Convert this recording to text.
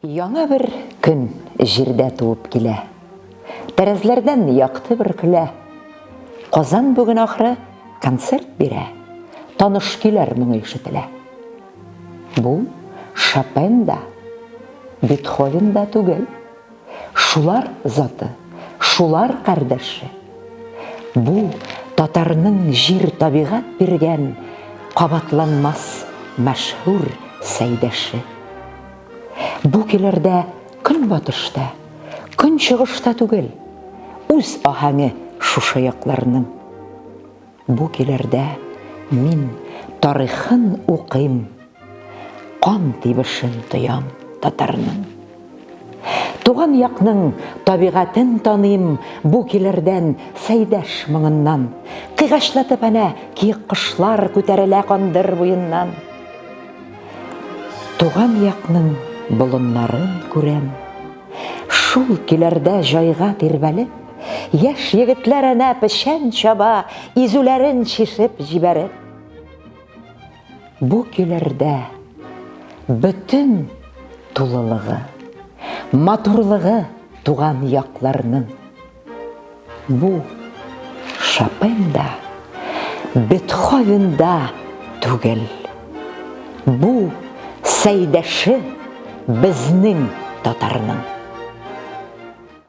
Яңа бер көн җирдә туып килә. Тәрәзләрдән якты бер көлә. Казан бүген ахры концерт бирә. Таныш көйләр моңы ишетелә. Бу Шопен да, Бетховен да түгел. Шулар заты, шулар кардәше. Бу татарның җир табигать биргән кабатланмас мәшһүр сәйдәше. Бу көйләрдә көн батышта, көн чыгышта түгел, үз аһәңе шушы якларның. Бу көйләрдә мин тарихын укыйм, кан тибешен тоям татарның. Туган якның табигатын таныйм бу көйләрдән сәйдәш моңыннан. Кыйгачлатып әнә киек кошлар күтәрелә кандыр буеннан. Туган якның болыннарын күрәм. Шул көйләрдә җайга тирбәлеп, яшь егетләр әнә печән чаба, изүләрен чишеп җибәреп. Бу көйләрдә бөтен тулылыгы, матурлыгы туган якларның. Бу Шопен да, Бетховен да түгел. Бу сәйдәше безнең татарның.